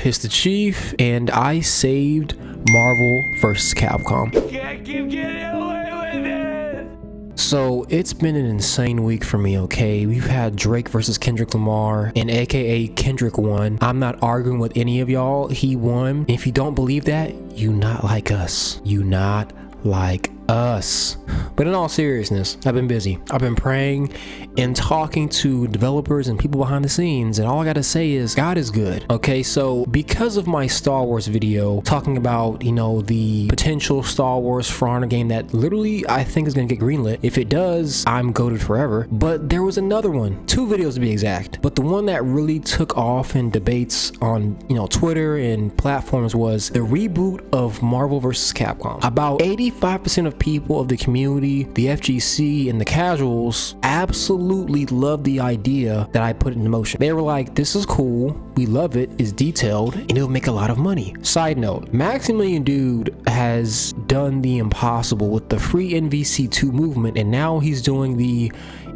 It's the Chief, and I saved Marvel vs. Capcom. Can't keep getting away with it! So it's been an insane week for me, okay? We've had Drake versus Kendrick Lamar, and aka Kendrick won. I'm not arguing with any of y'all. He won. If you don't believe that, you not like us. You not like us. But in all seriousness, I've been busy. I've been praying and talking to developers and people behind the scenes, and all I gotta say is God is good. Okay, so because of my Star Wars video talking about, you know, the potential Star Wars For Honor game that literally I think is gonna get greenlit. If it does, I'm goated forever. But there was another one, 2 videos to be exact, but the one that really took off in debates on, you know, Twitter and platforms was the reboot of Marvel vs. Capcom. About 85% of people of the community, the FGC, and the casuals absolutely love the idea that I put into motion. They were like, this is cool, we love it, it's detailed, and it'll make a lot of money. Side note, Maximilian Dude has done the impossible with the free NVC2 movement, and now he's doing the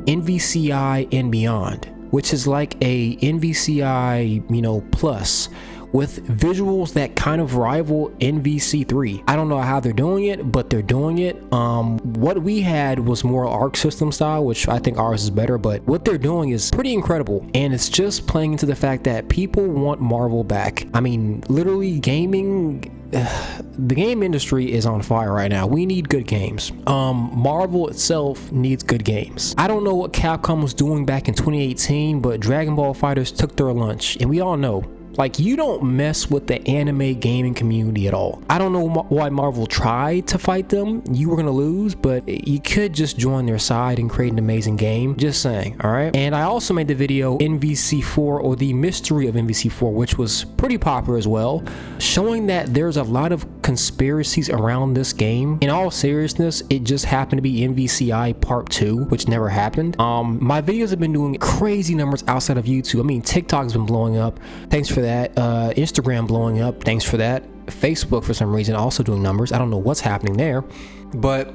NVCI and beyond, which is like a NVCI, you know, plus, with visuals that kind of rival NVC3. I don't know how they're doing it, but they're doing it. What we had was more Arc System style, which I think ours is better, but what they're doing is pretty incredible. And it's just playing into the fact that people want Marvel back. I mean, literally gaming, the game industry is on fire right now. We need good games. Marvel itself needs good games. I don't know what Capcom was doing back in 2018, but Dragon Ball FighterZ took their lunch, and we all know, like, you don't mess with the anime gaming community at all. I don't know why Marvel tried to fight them. You were gonna lose, but you could just join their side and create an amazing game. Just saying, all right? And I also made the video MVC4, or the mystery of MVC4, which was pretty popular as well, showing that there's a lot of conspiracies around this game. In all seriousness, it just happened to be MVCI Part 2, which never happened. My videos have been doing crazy numbers outside of YouTube. I mean, TikTok's been blowing up. Thanks for that. Instagram blowing up, thanks for that. Facebook for some reason also doing numbers. I don't know what's happening there, but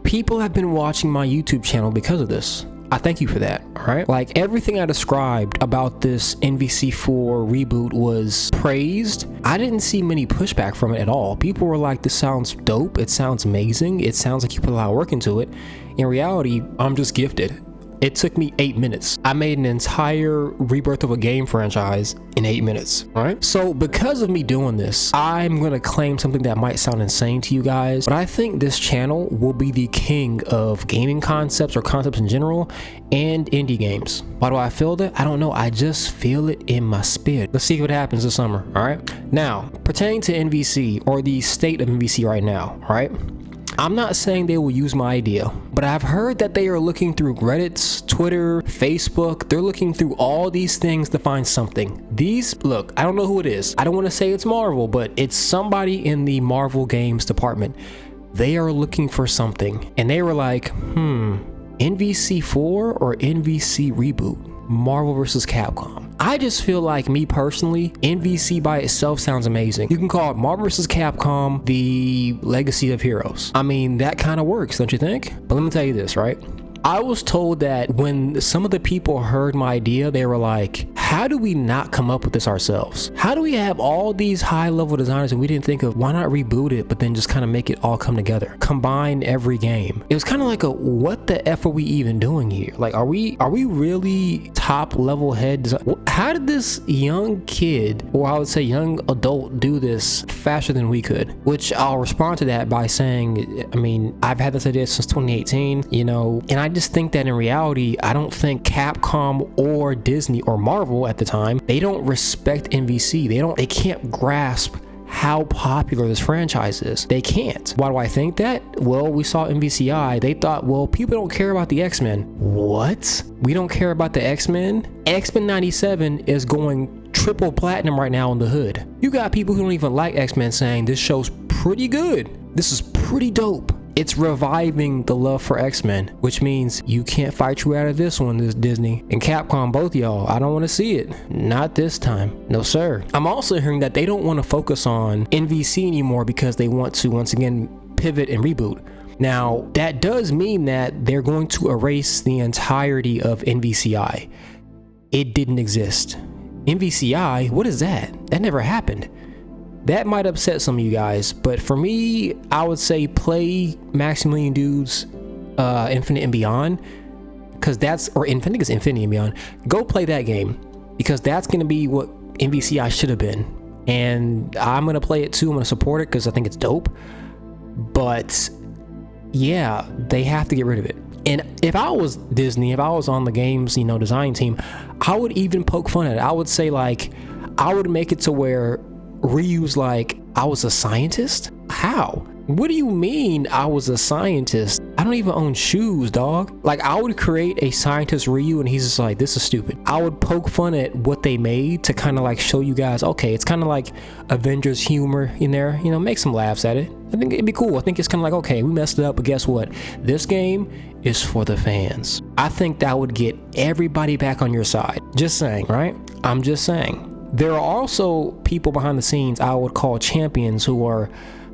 people have been watching my YouTube channel because of this. I thank you for that. All right, like everything I described about this NVC4 reboot was praised. I didn't see many pushback from it at all. People were like, this sounds dope, it sounds amazing, it sounds like you put a lot of work into it. In reality, I'm just gifted. It took me 8 minutes. I made an entire rebirth of a game franchise in 8 minutes, all right? So because of me doing this, I'm gonna claim something that might sound insane to you guys, but I think this channel will be the king of gaming concepts, or concepts in general, and indie games. Why do I feel that? I don't know, I just feel it in my spirit. Let's see what happens this summer, all right? Now, pertaining to NVC, or the state of NVC right now, all right? I'm not saying they will use my idea, but I've heard that they are looking through Reddit's, Twitter, Facebook. They're looking through all these things to find something. Look, I don't know who it is. I don't want to say it's Marvel, but it's somebody in the Marvel games department. They are looking for something, and they were like, NVC4 or NVC Reboot? Marvel vs. Capcom. I just feel like, me personally, NVC by itself sounds amazing. You can call it Marvel vs. Capcom, the Legacy of Heroes. I mean, that kind of works, don't you think? But let me tell you this, right? I was told that when some of the people heard my idea, they were like, how do we not come up with this ourselves? How do we have all these high-level designers and we didn't think of, why not reboot it, but then just kind of make it all come together? Combine every game. It was kind of like a, what the F are we even doing here? Like, are we really top-level head design? How did this young kid, or I would say young adult, do this faster than we could? Which I'll respond to that by saying, I mean, I've had this idea since 2018, you know, and I just think that in reality, I don't think Capcom or Disney or Marvel at the time, they don't respect NVC. They can't grasp how popular this franchise is. They can't. Why do I think that? Well, we saw MVCI. They thought, well, people don't care about the X-Men. What? We don't care about the X-Men? X-Men 97 is going triple platinum right now in the hood. You got people who don't even like X-Men saying this show's pretty good. This is pretty dope. It's reviving the love for X-Men, which means you can't fight you out of this one, this Disney. And Capcom, both y'all, I don't want to see it. Not this time. No, sir. I'm also hearing that they don't want to focus on NVC anymore because they want to, once again, pivot and reboot. Now, that does mean that they're going to erase the entirety of NVCI. It didn't exist. MVCI, what is that? That never happened. That might upset some of you guys, but for me, I would say play Maximilian Dood's Infinite and Beyond, because that's, or I think it's Infinity and Beyond. Go play that game, because that's going to be what MVCI should have been. And I'm going to play it too. I'm going to support it because I think it's dope. But yeah, they have to get rid of it. And if I was Disney, if I was on the game's, design team, I would even poke fun at it. I would say, like, I would make it to where Ryu's like, I was a scientist? How? What do you mean I was a scientist? I don't even own shoes, dog. Like, I would create a scientist Ryu and he's just like, this is stupid. I would poke fun at what they made to kind of like show you guys, okay, it's kind of like Avengers humor in there, make some laughs at it. I think it'd be cool. I think it's kind of like, okay, we messed it up, but guess what? This game is for the fans. I think that would get everybody back on your side. Just saying, right? I'm just saying. There are also people behind the scenes I would call champions who are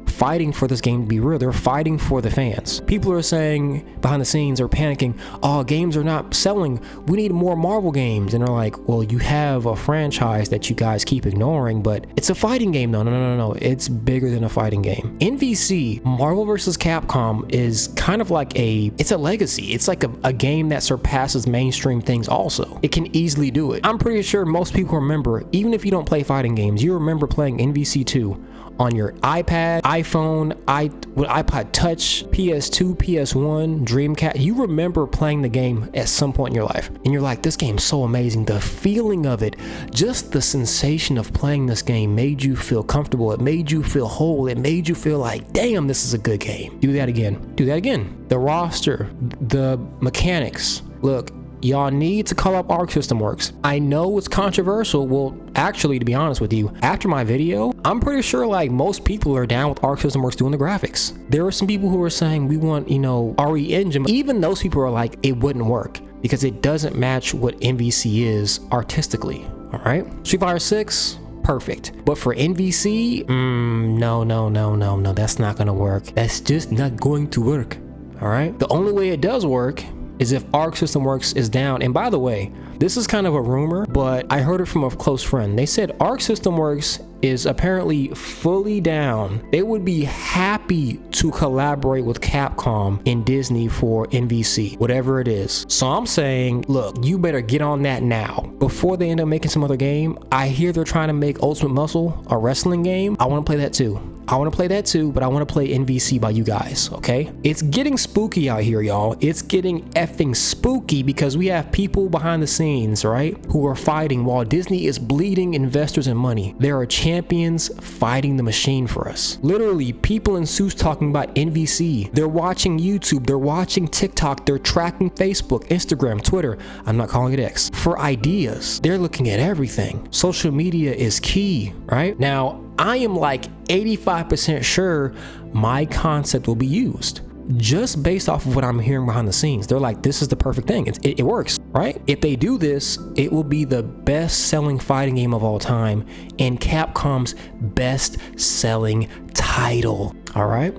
fighting for this game to be real. They're fighting for the fans. People are saying behind the scenes are panicking, oh, games are not selling, we need more Marvel games. And they're like, well, you have a franchise that you guys keep ignoring, but it's a fighting game. No, it's bigger than a fighting game. MVC, Marvel vs. Capcom, is kind of like it's a legacy. It's like a game that surpasses mainstream things also. It can easily do it. I'm pretty sure most people remember, even if you don't play fighting games, you remember playing MVC 2 on your iPad, iPhone, iPod Touch, PS2, PS1, Dreamcast. You remember playing the game at some point in your life. And you're like, this game's so amazing. The feeling of it, just the sensation of playing this game made you feel comfortable. It made you feel whole. It made you feel like, damn, this is a good game. Do that again. Do that again. The roster, the mechanics. Look, y'all need to call up Arc System Works. I know it's controversial. Well, actually, to be honest with you, after my video, I'm pretty sure like most people are down with Arc System Works doing the graphics. There are some people who are saying we want, RE Engine, but even those people are like, it wouldn't work because it doesn't match what MVC is artistically. All right. Street Fighter 6, perfect. But for MVC, no, that's not gonna work. That's just not going to work. All right. The only way it does work is if Arc System Works is down. And by the way, this is kind of a rumor, but I heard it from a close friend. They said Arc System Works is apparently fully down. They would be happy to collaborate with Capcom and Disney for MVC, whatever it is. So I'm saying, look, you better get on that now before they end up making some other game. I hear they're trying to make Ultimate Muscle, a wrestling game. I want to play that too. But I want to play MVC by you guys, okay? It's getting spooky out here, y'all. It's getting effing spooky because we have people behind the scenes, right, who are fighting while Disney is bleeding investors and money. There are champions fighting the machine for us. Literally, people in suits talking about MVC. They're watching YouTube. They're watching TikTok. They're tracking Facebook, Instagram, Twitter. I'm not calling it X. For ideas. They're looking at everything. Social media is key, right? Now, I am like 85% sure my concept will be used just based off of what I'm hearing behind the scenes. They're like, this is the perfect thing. It works, right? If they do this, it will be the best selling fighting game of all time and Capcom's best selling title. All right.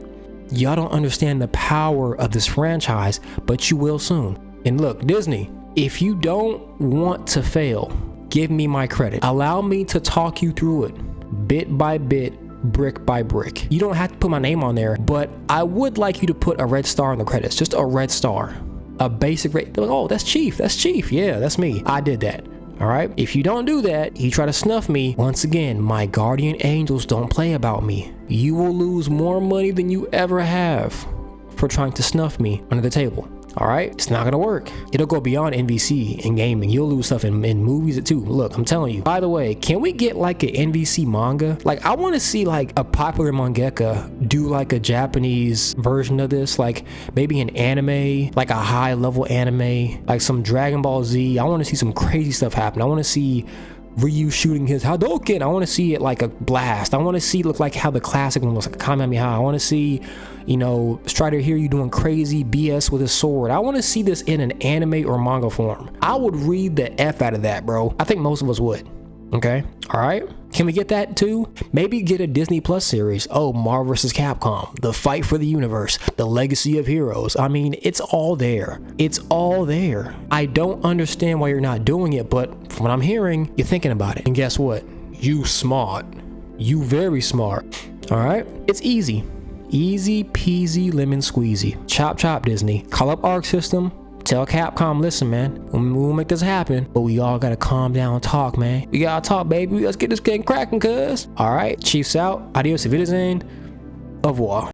Y'all don't understand the power of this franchise, but you will soon. And look, Disney, if you don't want to fail, give me my credit. Allow me to talk you through it. Bit by bit, brick by brick. You don't have to put my name on there, but I would like you to put a red star in the credits, just a red star, a basic rate. They're like, oh, that's Chief. Yeah, that's me. I did that. All right. If you don't do that, you try to snuff me. Once again, my guardian angels don't play about me. You will lose more money than you ever have for trying to snuff me under the table. All right, it's not gonna work. It'll go beyond MVC in gaming. You'll lose stuff in movies too. Look, I'm telling you. By the way, can we get like an MVC manga? Like, I want to see like a popular mangaka do like a Japanese version of this, like maybe an anime, like a high level anime, like some Dragon Ball Z. I want to see some crazy stuff happen. I want to see Ryu shooting his Hadouken. I want to see it like a blast. I want to see it look like how the classic one looks, like Kamehameha. I want to see, Strider Hiryu doing crazy BS with his sword. I want to see this in an anime or manga form. I would read the F out of that, bro. I think most of us would. Okay, all right. Can we get that too? Maybe get a Disney Plus series. Oh, Marvel vs. Capcom, the fight for the universe, the legacy of heroes. I mean, it's all there. It's all there. I don't understand why you're not doing it, but from what I'm hearing, you're thinking about it. And guess what? You smart. You very smart. All right, it's easy. Easy peasy lemon squeezy. Chop chop, Disney. Call up Arc System. Tell Capcom, listen, man, we'll make this happen, but we all gotta calm down and talk, man. We gotta talk, baby. Let's get this game cracking, cuz. All right, Chiefs out. Adios, Wiedersehen. Au revoir.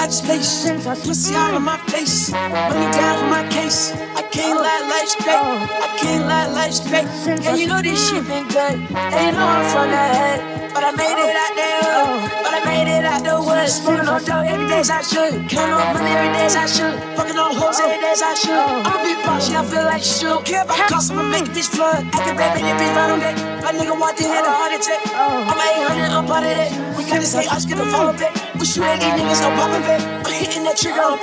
I just patience, pussy out of my face, money down for my case. I can't lie, life's straight. I can't lie, life's straight. And you know this shit been good. And you know I'm from the head, but I made it out there. But I made it out the woods. Smoking on dough every day as I should. Counting on money every day as I should. Fucking on hoes every day as I should. I'm a big boss, yeah, I feel like shit. Don't care about cost, I'ma make a bitch flood. I can baby, that bitch right on that. My nigga walked in, had a heart attack. I'm 800, I'm part of that. We gotta say, I'm scared to fall back. We shoot at these niggas, no poppin' back. I'm hitting that trigger, I'm